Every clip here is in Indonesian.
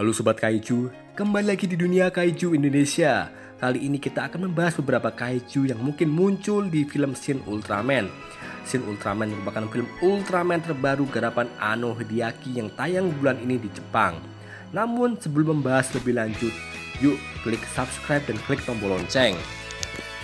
Halo Sobat Kaiju, kembali lagi di dunia Kaiju Indonesia. Kali ini kita akan membahas beberapa Kaiju yang mungkin muncul di film Shin Ultraman. Shin Ultraman merupakan film Ultraman terbaru garapan Anno Hideaki yang tayang bulan ini di Jepang. Namun sebelum membahas lebih lanjut, yuk klik subscribe dan klik tombol lonceng.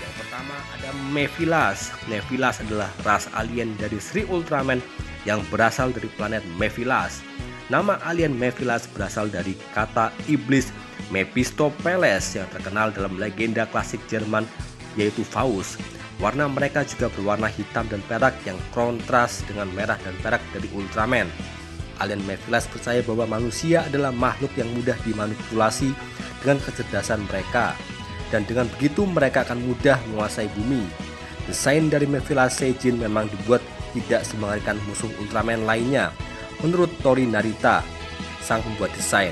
Yang pertama ada Mephilas. Mephilas adalah ras alien dari Sri Ultraman yang berasal dari planet Mephilas. Nama alien Mephilas berasal dari kata iblis Mephistopheles yang terkenal dalam legenda klasik Jerman yaitu Faust. Warna mereka juga berwarna hitam dan perak yang kontras dengan merah dan perak dari Ultraman. Alien Mephilas percaya bahwa manusia adalah makhluk yang mudah dimanipulasi dengan kecerdasan mereka, dan dengan begitu mereka akan mudah menguasai bumi. Desain dari Mephilas Seijin memang dibuat tidak semengerikan musuh Ultraman lainnya. Menurut Tori Narita, sang pembuat desain,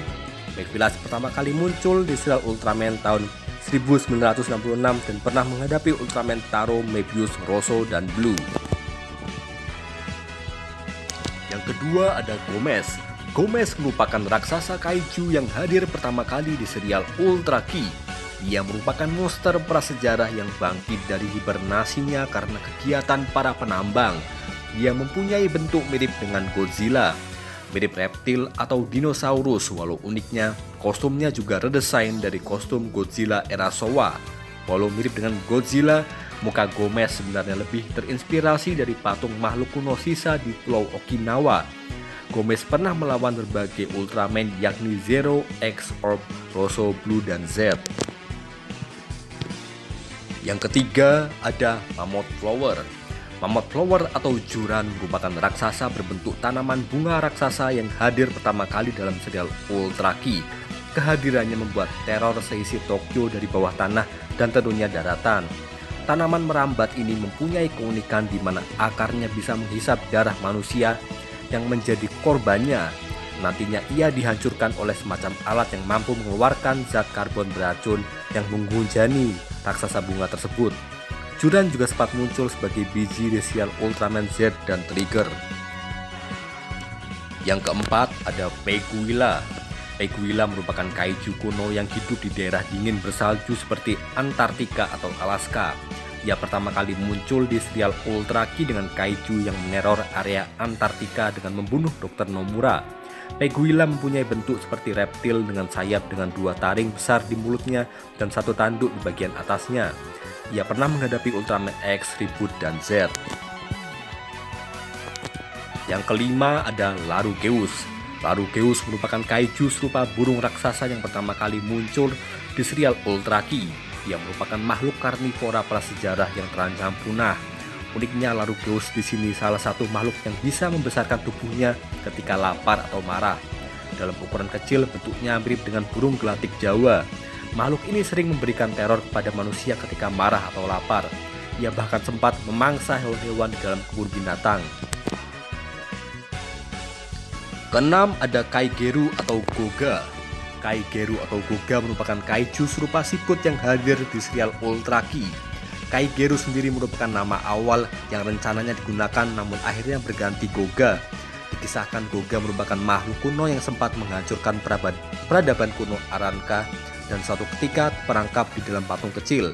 Mephilas pertama kali muncul di serial Ultraman tahun 1966 dan pernah menghadapi Ultraman Taro, Mebius, Rosso, dan Blue. Yang kedua ada Gomez. Gomez merupakan raksasa kaiju yang hadir pertama kali di serial Ultra Ki. Ia merupakan monster prasejarah yang bangkit dari hibernasinya karena kegiatan para penambang. Ia mempunyai bentuk mirip dengan Godzilla, mirip reptil atau dinosaurus, walau uniknya kostumnya juga redesain dari kostum Godzilla era Showa. Walau mirip dengan Godzilla, muka Gomez sebenarnya lebih terinspirasi dari patung makhluk kuno sisa di Pulau Okinawa. Gomez pernah melawan berbagai Ultraman yakni Zero, X, Orb, Rosso, Blue, dan Z. Yang ketiga ada Mammoth Flower. Mammoth Flower atau Juran merupakan raksasa berbentuk tanaman bunga raksasa yang hadir pertama kali dalam serial Ultra Ki. Kehadirannya membuat teror seisi Tokyo dari bawah tanah dan tentunya daratan. Tanaman merambat ini mempunyai keunikan di mana akarnya bisa menghisap darah manusia yang menjadi korbannya. Nantinya ia dihancurkan oleh semacam alat yang mampu mengeluarkan zat karbon beracun yang menghujani raksasa bunga tersebut. Juran juga sempat muncul sebagai biji di serial Ultraman Z dan Trigger. Yang keempat ada Peguila. Peguila merupakan kaiju kuno yang hidup di daerah dingin bersalju seperti Antartika atau Alaska. Ia pertama kali muncul di serial Ultra Ki dengan kaiju yang meneror area Antartika dengan membunuh Dr. Nomura. Peguila mempunyai bentuk seperti reptil dengan sayap dengan dua taring besar di mulutnya dan satu tanduk di bagian atasnya. Ia pernah menghadapi Ultraman X, Reboot, dan Z. Yang kelima ada Larugeus. Larugeus merupakan kaiju serupa burung raksasa yang pertama kali muncul di serial Ultra Ki. Ia merupakan makhluk karnivora prasejarah yang terancam punah. Uniknya Larugeus di sini salah satu makhluk yang bisa membesarkan tubuhnya ketika lapar atau marah. Dalam ukuran kecil bentuknya mirip dengan burung gelatik Jawa. Makhluk ini sering memberikan teror kepada manusia ketika marah atau lapar. Ia bahkan sempat memangsa hewan-hewan di dalam kebun binatang. Keenam ada Kaigeru atau Goga. Kaigeru atau Goga merupakan kaiju serupa siput yang hadir di serial Ultra Ki. Kaigeru sendiri merupakan nama awal yang rencananya digunakan namun akhirnya berganti Goga. Dikisahkan Goga merupakan makhluk kuno yang sempat menghancurkan peradaban kuno Aranka dan suatu ketika terperangkap di dalam patung kecil.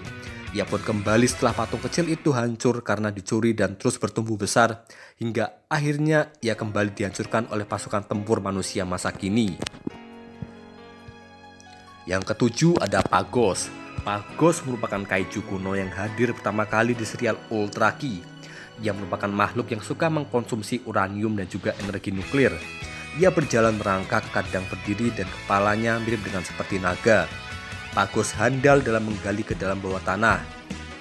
Ia pun kembali setelah patung kecil itu hancur karena dicuri dan terus bertumbuh besar hingga akhirnya ia kembali dihancurkan oleh pasukan tempur manusia masa kini. Yang ketujuh ada Pagos. Pagos merupakan kaiju kuno yang hadir pertama kali di serial Ultra Ki. Ia merupakan makhluk yang suka mengkonsumsi uranium dan juga energi nuklir. Ia berjalan merangkak, kadang berdiri dan kepalanya mirip dengan seperti naga. Pagos handal dalam menggali ke dalam bawah tanah.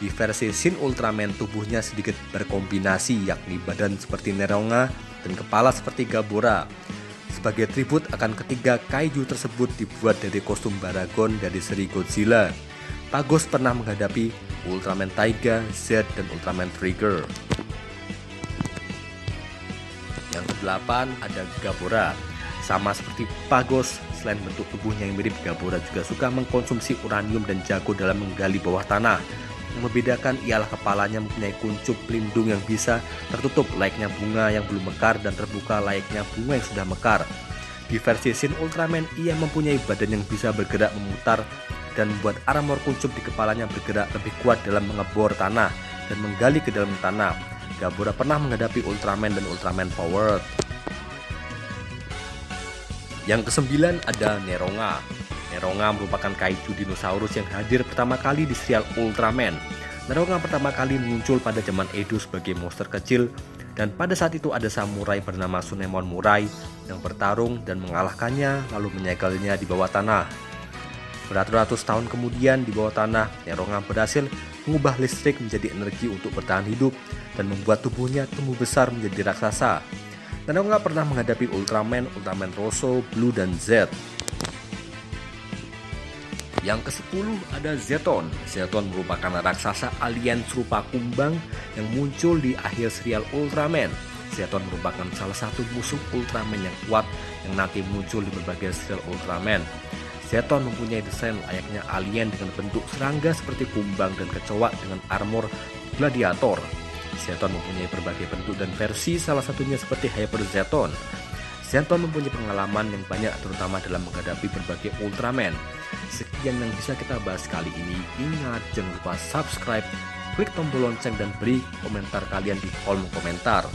Di versi Shin Ultraman tubuhnya sedikit berkombinasi yakni badan seperti Neronga dan kepala seperti Gabora. Sebagai tribut akan ketiga kaiju tersebut dibuat dari kostum Baragon dari seri Godzilla. Pagos pernah menghadapi Ultraman Taiga, Z, dan Ultraman Trigger. Yang kedelapan ada Gabora. Sama seperti Pagos, selain bentuk tubuhnya yang mirip, Gabora juga suka mengkonsumsi uranium dan jago dalam menggali bawah tanah. Yang membedakan ialah kepalanya mempunyai kuncup pelindung yang bisa tertutup layaknya bunga yang belum mekar dan terbuka layaknya bunga yang sudah mekar. Di versi Shin Ultraman, ia mempunyai badan yang bisa bergerak memutar dan membuat armor kuncup di kepalanya bergerak lebih kuat dalam mengebor tanah dan menggali ke dalam tanah. Gamora pernah menghadapi Ultraman dan Ultraman Powered. Yang ke-9 ada Neronga. Neronga merupakan kaiju dinosaurus yang hadir pertama kali di serial Ultraman. Neronga pertama kali muncul pada zaman Edo sebagai monster kecil, dan pada saat itu ada samurai bernama Sunemon Murai yang bertarung dan mengalahkannya lalu menyegelnya di bawah tanah. Beratus-ratus tahun kemudian di bawah tanah, Neronga berhasil mengubah listrik menjadi energi untuk bertahan hidup dan membuat tubuhnya tumbuh besar menjadi raksasa. Neronga pernah menghadapi Ultraman, Ultraman Rosso, Blue, dan Z. Yang ke-10 ada Zeton. Zeton merupakan raksasa alien serupa kumbang yang muncul di akhir serial Ultraman. Zeton merupakan salah satu musuh Ultraman yang kuat yang nanti muncul di berbagai serial Ultraman. Zeton mempunyai desain layaknya alien dengan bentuk serangga seperti kumbang dan kecoa dengan armor gladiator. Zeton mempunyai berbagai bentuk dan versi, salah satunya seperti Hyper Zeton. Zeton mempunyai pengalaman yang banyak terutama dalam menghadapi berbagai Ultraman. Sekian yang bisa kita bahas kali ini. Ingat, jangan lupa subscribe, klik tombol lonceng dan beri komentar kalian di kolom komentar.